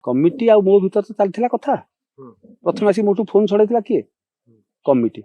Committee आ मो भीतर तो चलता कथा प्रथम आसी मोटू फोन छड़ाई किए कमिटी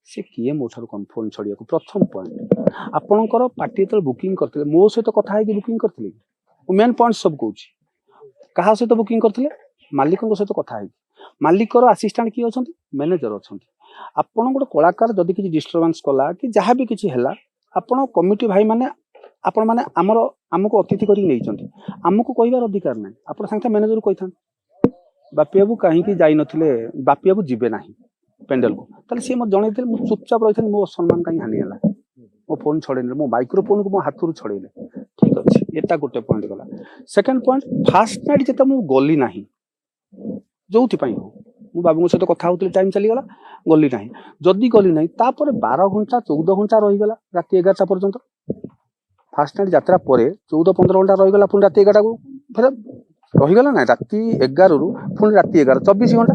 सी किए मो ठार फोन छड़िया प्रथम पॉइंट आपणकर पार्टी जो बुकिंग करते मो सहित कथा है बुकिंग करते मेन पॉइंट सब कौन क्या सहित बुकिंग करते मालिक सहित कथा है मालिकर आसिस्टांट किए अच्छा मैनेजर अच्छा आपण गोटे कलाकार जदि किसी डिस्टर्बांस कला कि जहाँ भी किसी है आपण कमिटी भाई माने आपण माने आमर आमको अतिथि करके आमको कहबार अधिकार ना आप साथ मैनेजर कही था बापी बाबू कहीं जाई नथिले बापी बाबू जीवे ना पेंडल को ताले सी मत जणै मुझे चुपचाप रही मो सम्मान कहीं हानिगला मो फोन छड़े मो माइक्रोफोन को मो हाथ रू छड़े ठीक अच्छे एटा गोटे पॉइंट गला सेकेंड पॉइंट फास्ट नाइट जिते मुझे गली ना जो हो मु बाबू सहित कथा होती टाइम चलीगला गली ना जदि गली ना 12 घंटा 14 घंटा रहीगला राति 11टा पर्यंत फास्ट नाइट यात्रा पर 14-15 घंटा रहीगला पुणी राति 11टा को फिर रहीगला ना राति 11 रु पुणी राति 11 24 घंटा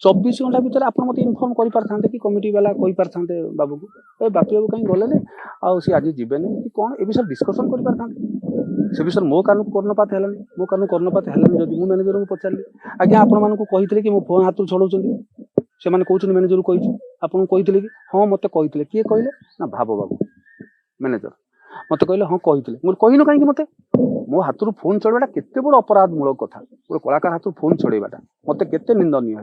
24 घंटा भितर आप मत इनफर्म कर पारथांते कि कमिटी वाला कहि पारथांते बाबू को ए बापी बाबू कहीं गले आ सी आज जीवेनि कि कौन ए विषय डिस्कसन कर पारथांते से विषय मो कान को कर्णपात हेलानी मो कान कर्णपात हेलानी जदि मु मैनेजर को पचारली आज्ञा आपण मानकु कहितले कि मो फोन हाथ छड़ौचंदी से माने कहउछन मैनेजर को कहिछु आपण कहितले कि हां मते कहितले किए कहले ना भाबो बाबू मैनेजर मते कहले हां कहितले मोर कहिनो काहे कि मते मो हाथ फोन चढ़ाटा केते बड़ अपराध मूलक कथा गोटे कलाकार हाथ फोन चढ़ाटा मत के निंदनीय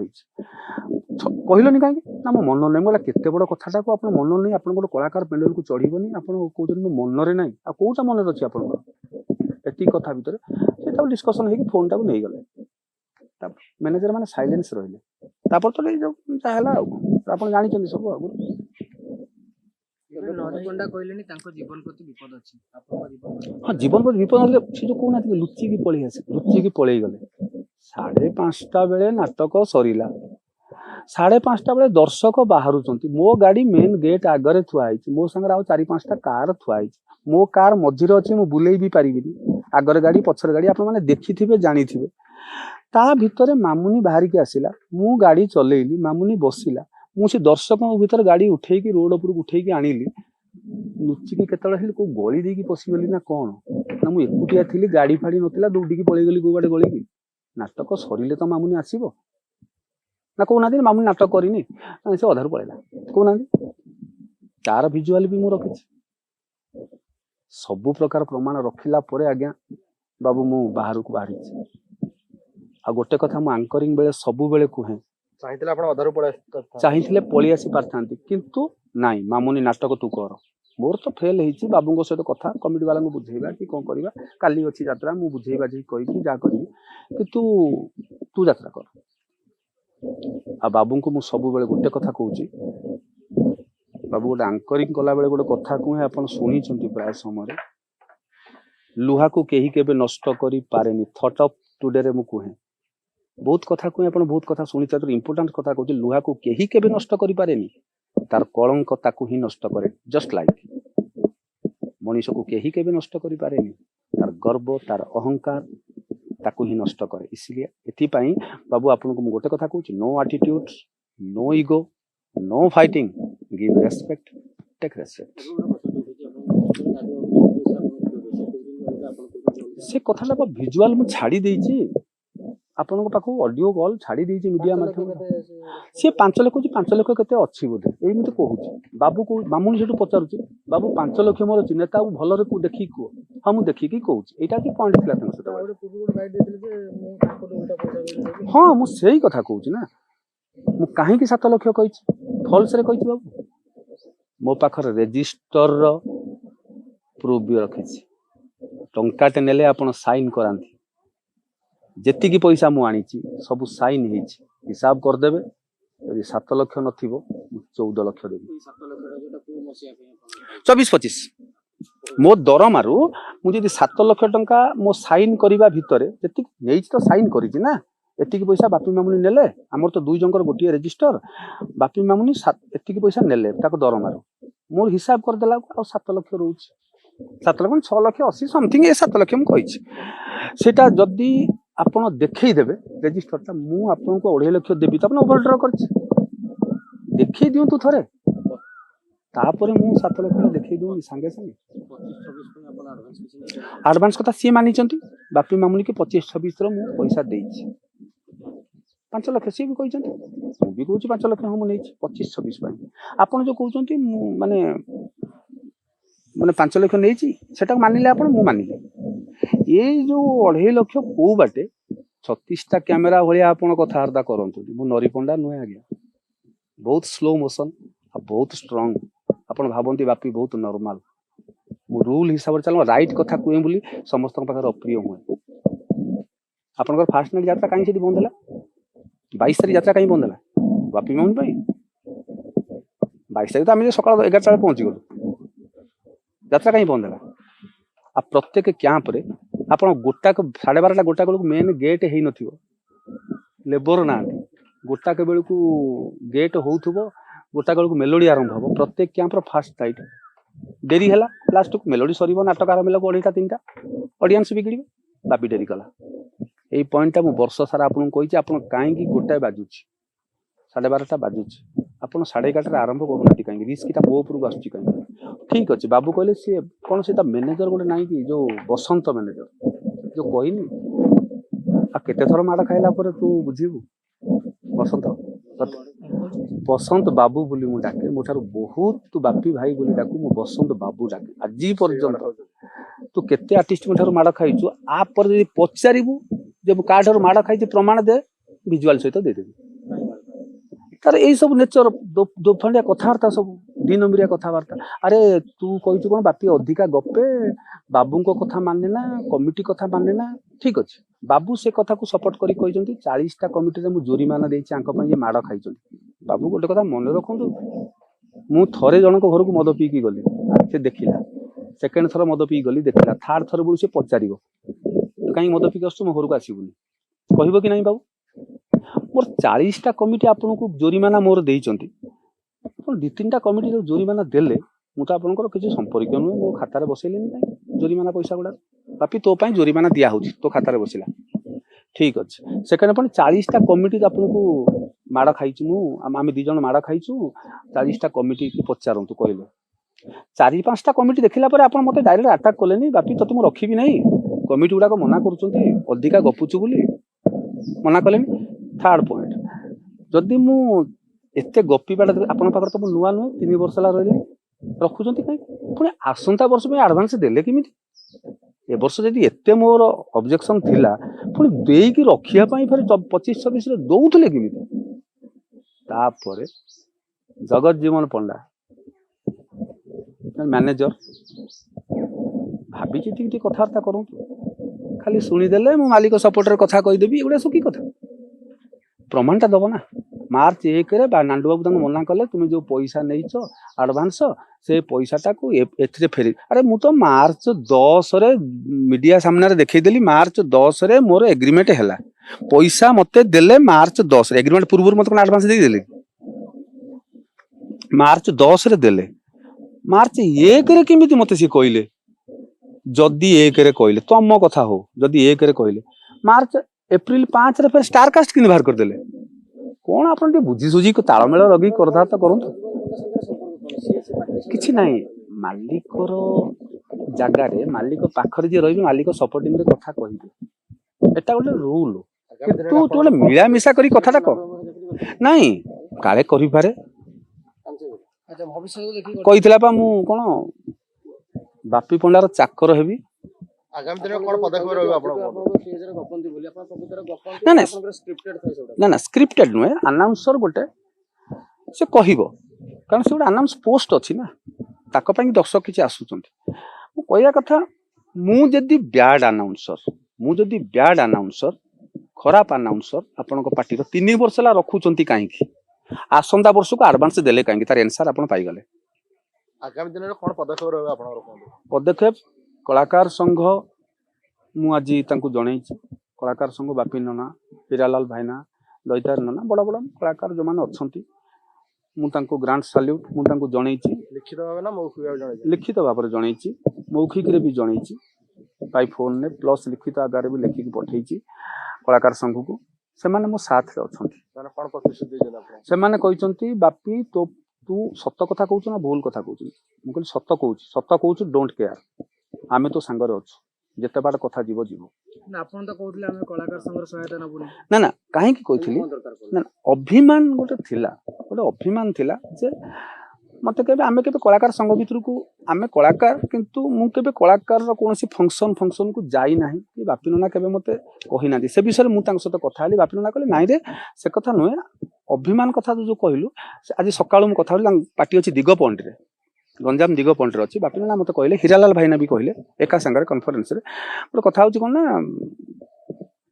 कहलनि कहीं ना मो मन नहीं बोला केते बड़ कथाटा को आप मन नहीं आप गोटे कलाकार पेंडल को चढ़नी आप कहते मो मनरे ना आ कौटा मन अच्छी आप कथा भितर डिस्कसन हो फोन टाक नहीं गले मैनेजर मैंने साइलेंस रही तो आप जानी सब आगे हाँ जीवन प्रति विपद सी जो कहना लुचिकी पलि आसे लुचिकी पलि गले 5:30 बेले नाटक सरीला 5:30 बेले दर्शक बाहर मो गाड़ी मेन गेट आगे थुआई मो संगे आउ 4-5टा कार थुआई मो कार मझिरे अच्छी मु बुले भी पारिनी आगर गाड़ी पछर गाड़ी आप देखि जानी ता भितर मामुनी बाहर की आसला मु गाड़ी चलेली मामुनी बसिला मुझे दर्शकों भीतर गाड़ी उठेकी रोड उपर उठेकी आनिली लुचिकी केतले को गली देकी पशिगली ना कौन ना मुझे एकुटिया थी गाड़ी फाड़ी नथिला दौड़िकी पलैगली कौ बाटे गली नाटक सरिले तो मामुनी आसब ना कहना मामुनी नाटक करनी से अधार पलैला कहना तार भिजुआल भी मुझे रखी सबु प्रकार प्रमाण रखिला परे आज्ञा बाबू मु बाहर को बाहरी आ गोटे कथा मु आंकरिंग बेले सबु बेले कहे चाहिए पलि आसी पारथांती किंतु नाई मामुनी नाटक तू कर मोर तो फेल होती बाबू सहित कथा कमिटी वाला बुझेगा कि कौन करवा काली अच्छी यात्रा मुझे बुझे बाझे कही जा करी कि तू यात्रा कर आ बाबू को मुझे सब बेले गोटे कथा कहूँ बाबू गोटे आंकरिंग कला बेले गोटे कथा कहे आप शुणी प्राय समय लुहा को कहीं केबे नष्ट करि पारेनी थॉट ऑफ टुडे रे मु कहे बहुत कथा कहे आप बहुत कथा शुणी इंपोर्टेंट कथा कहूँ लुहा को कहीं केबे नष्ट करि पारेनी तार कलंक ताकू ही नष्ट करे जस्ट लाइक मनीष को कहीं केबे नष्ट करि पारेनी तार गर्व तार अहंकार ताकू ही नष्ट करे इसलिए एथिपाई बाबू आपन को गोटे कथा कहूँ no attitude no ego no fighting give respect take respect से कथा भिजुआल मु छाड़ी देइछि आपन पाखु ऑडियो कॉल छाड़ी देइछि मीडिया माध्यम से 5 लाख 5 लाख केते अछि बोधे एमिति कहूछि बाबू को मामुनी सेटु पचारुछि बाबू 5 लाख मोर अछि नेता भल रे को देखि को हम मु देखि कि कहूछि एटा कि पॉइंट थिला तन से हां मु सेही कथा कहूछि ना मु काहे कि 7 लाख कहिछि फॉल्स रे कहिछि बाबू मो पाखर रजिस्टर रो प्रूफ भी रखिछि टंकाटे नेले आपण साइन करांती जेतिकी पैसा मु आनी सब साइन होइछि हिसाब कर देबे यदि 7 लाख नथिबो 14 लाख देबी 24-25 मो दरमारू मु जदि 7 लाख टंका मो साइन करिबा भितरे जेतिक नेइछि तो साइन करिछि ना एतिकी पैसा बापी मामुनी नेले हमर तो दुई जंकर गोटिए रजिस्टर बापी मामुनी एतिकी पैसा नेले ताको दरमारू मोर हिसाब कर देला आ 7 लाख रहउछि 7 लाख 6 लाख 80 समथिंग ए 7 लाख मु कहिछि सेटा जदि आपण देखई देबे रजिस्टरटा मु आपन को 2.5 लाख देबी त अपन ओवरड्र करछि देखई दिउ तू थरे तापरे मु 7 लाख देखई दिउ संगे संगे 25-26 अपन एडवांस कथा सी मानि चंती बापी मामुनी की 25-26 मु पैसा देइछि 5 लाख सी भी कहते मु भी कहूँ 5 लाख हम नहीं 25-26 आपन जो कहते माने माने 5 लाख नहीं सेटा मानिले आप मानिले ये जो 2.5 लाख को बाटे 36टा कैमेरा भाया आप कथबार्ता करतु मु नरी पंडा नुहे आज्ञा बहुत स्लो मोशन बहुत स्ट्रांग आप भावती बापी बहुत नॉर्मल मु रूल हिसाब से चल राइट कथा कहे बोली समस्त पाखे अप्रिय हुए आपंकर फास्ट नाइट यात्रा कहीं बंद है 22 तारीख यात्रा कहीं बंद है बापी मामुनी 22 तारीख तो आम सका 11 पहुंची गलु यात्रा कहीं बंद है आ प्रत्येक कैंप रे आप गोटाक 12:30 गोटाक बेलू मेन गेट हो न लेबर ना गोटाक बेलू गेट हो गोटाक बेलू मेलोडी आरंभ हो प्रत्येक कैंप फास्ट नाइट डेरी है लास्ट को मेलोडी सर नाटक आरंभ है 2:30 3टा ऑडियंस बिगड़ बापी डेरी कला यही पॉइंटा मुझे वर्ष सारा आपको कही आप कहीं गोटाए बाजुची 12:30 बाजुची आप 11:30 आरंभ करना कहीं रिस्कटा मो उपरक आस ठीक अच्छे बाबू कहले सी कौन से मैनेजर गोटे ना कि जो बसंत मैनेजर जो कहनी आते थर माड़ खाइला तू बुझीबू बसंत बसंत बाबू बोली मु डाके मोठार बहुत बापी भाई बोली डाकू मु बसंत बाबू डाके आज पर्यंत तू केते आर्टिस्ट मोठार माड़ खाइचु आप पचारू जब काठार माड़ खाई प्रमाण दे विजुआल सहित देदेवी तार यही सब नेचर दोफंडिया कथबार्ता सब 2 नंबरिया कथबार्ता अरे तू कही कौन बापी अधिका गपे बाबू कथा माने ना कमिटी कथा माने ना ठीक अच्छे बाबू से कथा को सपोर्ट करी 40टा कमिटी मु जोरीमाना देई माड़ खाई बाबू गोटे कथा मन रखु मु थरे जनक घर को मद पीकी गली से देखला सेकेंड थर मद पी गली देखला थर्ड थर बोलू से पचार कहीं मद पीकी आसु मो घर को आसबुनि कह कि नहीं बाबू मोर 40टा कमिटी आपन को जोरीमाना मोर देइचंती 2-3टा कमिटी जो जोरीमाना देले मु तो आपनकर किसी संपर्क नुहे मो खाता बसैलेनी जोरीमाना पैसा गुड़ा बापी तो जोरीमाना दिया होची तो खाता बसला ठीक अच्छे सेकेंड अपन 40टा कमिटी आपन को माड़ खाई आम 2 जन माड़ खाइचु 40टा कमिटी की पचारतु कहले 4-5टा कमिटी देखला आप मत डायरेक्ट आटाक कले बापी तो तुम रखी नहीं कमिटी गुड़ाक मना कर गपुचु बोली मना कले थर्ड पॉइंट जदि मु एते गपीबाटा आपण पाखर तो नुआ नुहे 3 वर्ष रही रखुंत कहीं पुणी आसंता वर्ष में आडभांस देले किमिति ए वर्ष जदि एते मोर ऑब्जेक्शन थिला पुणी देकी रखिया पई फिर 25-26 रे दउथले किमिति तापरे जगत जीवन पंडा मैनेजर भाभी चिठी कथबार्ता करूँ खाली शुणीदे मो मालिक सपोर्टर कथा कहीदेवी एगुड़ा सब कि कथा प्रमाणटा दब ना मार्च 1 नांडू बाबू मना कले तुम जो पैसा नहीं आडभांस से पैसाटा को ए फेरी अरे मु तो मार्च 10 रे मीडिया सामने देखईदेली मार्च 10 रे मोर एग्रीमेंट है पैसा मते देले मार्च 10 एग्रीमेंट पूर्व मत आडभांस देदेले मार्च 10 रे देले मार्च 1 रे केमिति मते सी कहले जदि 1 रे कहले तुम कथा हो जदि 1 रे कहले मार्च एप्रिल 5 रे फिर स्टार कास्ट कि बाहर करदेले कौन आप बुझी सुझी तालमेल लगे कथबार्ता करूँ कि ना मालिकर जगार मालिक पाखरे जी रही मालिक सपोर्टिंग रे कथा कहे एटा गोटे रूल तू गोटे मिलामिशा करी कथाटा कह नाई काले करिपारे कही मु कौन बापी पंडार चाकर हेबी आगामी दिन में कौन पदक्षेप रहबो ना ना स्क्रिप्टेड नुहे अनाउंसर गोटे से कहब कारण से गोटे अनाउंस पोस्ट अच्छी ना ताक पई दर्शक किसी आसुचंती मु कहया कथा मु जदी बैड अनाउंसर खराब अनाउंसर आपण पार्टी 3 वर्ष ला रखुचंती कहीं आसंता वर्ष को एडवांस देले कहीं तार आंसर आपण पाई गले आगामी दिन में कौन पदक्षेप रहबो आपण पदक्षेप कलाकार संघ मु आज जन कलाकार संघ बापी नना हीरालाल भाईना दईतार नना बड़ बड़ कलाकार जो मैंने अच्छा मुझे ग्रांड साल्यूट मुझे जन लिखित भाव ना मौखिक भाव लिखित भाव जन मौखिक भी जन बाई फोन ने प्लस लिखित आगार भी लिखिक पठे कलाकार संघ को से मो साथ से बापी तो तू सत कथा कहूँ ना भूल कथा कहूँ मुझे सत कहूँ डोंट केयर आमे तो सांगरे अच्छु ଯେତେ ବାଟ କଥା ଯିବ ଯିବ। ନା ଆପଣ ତ କହୁଥିଲେ ଆମେ କଳାକାର ସଂଘର ସହାୟତା ନବୁନି। ନା ନା କାହିଁକି କହିଥିଲି ନା ଅଭିମାନ ଗୋଟେ ଅଭିମାନ ଥିଲା ଯେ ମତେ କେବେ ଆମେ କେବେ କଳାକାର ସଂଘ ଭିତରକୁ ଆମେ କଳାକାର କିନ୍ତୁ ମୁଁ କେବେ କଳାକାରର କୌଣସି ଫଙ୍କସନକୁ ଯାଇନାହିଁ କି ବାପି ନନା କେବେ ମତେ କହିନାହାନ୍ତି ସେ ବିଷୟରେ ମୁଁ ତାଙ୍କ ସହିତ କଥା ହେଲି ବାପି ନନା କହିଲେ ନାଇଁ ରେ ସେ କଥା ନୁହେଁ ଅଭିମାନ କଥା ଯୋଉ କହିଲୁ ଆଜି ସକାଳୁ ମୁଁ କଥା ହେଲି ତାଙ୍କ ପାର୍ଟି ଅଛି ଦିଗ ପଏଣ୍ଟରେ ଗଞ୍ଜାମ ଦିଗ ପଏଣ୍ଟରେ ଅଛି ବାପି ନନା ମତେ କହିଲେ ହୀରାଲାଲ ଭାଇନା ବି କହିଲେ ଏକା ସାଙ୍ଗରେ କନଫରେନ୍ସରେ ଗୋଟେ କଥା ହଉଛି କଣ ନା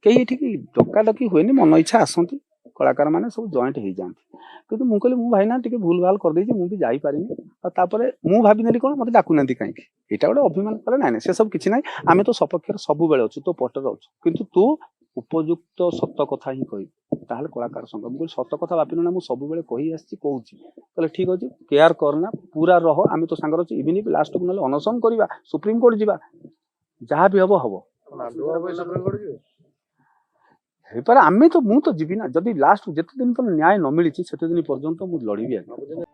କେହି ଏଠିକି ଡକାଡକି ହୁଏନି ମନ ଇଚ୍ଛା ଆସନ୍ତି କଳାକାର ମାନେ ସବୁ ଜଏଣ୍ଟ ହେଇଯାଆନ୍ତି କିନ୍ତୁ ମୁଁ କହିଲି ମୁଁ ଭାଇନା ଟିକେ ଭୁଲ ଭାଲ କରିଦେଇଛି ମୁଁ ବି ଯାଇପାରିନି ଆଉ ତାପରେ ମୁଁ ଭାବିନେଲି କଣ ମତେ ଡାକୁନାହାନ୍ତି କାହିଁକି ଏଇଟା ଗୋଟେ ଅଭିମାନ କଲେ ନାଇଁ ସେ ସବୁ କିଛି ନାହିଁ ଆମେ ତ ସପକ୍ଷରେ ସବୁବେଳେ ଅଛୁ ତୋ ପଟରେ ଅଛୁ କିନ୍ତୁ ତୁ ଉପଯୁକ୍ତ ସତ କଥା ହିଁ କହିବୁ ତାହେଲେ କଳାକାର ସଂଘ ମୁଁ କହିଲି ସତ କଥା ବାପି ନନା ମୁଁ ସବୁବେଳେ କହି ଆସିଛି କହୁଛି କହିଲେ ଠିକ ଅଛି କେୟାର କରନା ପୁରା ରହ ଆମେ ତ ସାଙ୍ଗରେ ଅଛୁ ଇଭିନିଂ ଲାଷ୍ଟକୁ ନହେଲେ ଅନଶନ କରିବା ସୁପ୍ରିମକୋର୍ଟ ଯିବା ଯାହା ବି ହବ ହେଇପାରେ ମୁଁ ତ ଯିବି ନା ଯଦି ଲାଷ୍ଟ ଯେତେ ଦିନ ପର୍ଯ୍ୟନ୍ତ ନ୍ୟାୟ ନ ମିଳିଛି ସେତେ ଦିନ ପର୍ଯ୍ୟନ୍ତ ମୁଁ ଲଢିବି ଆଜ୍ଞା।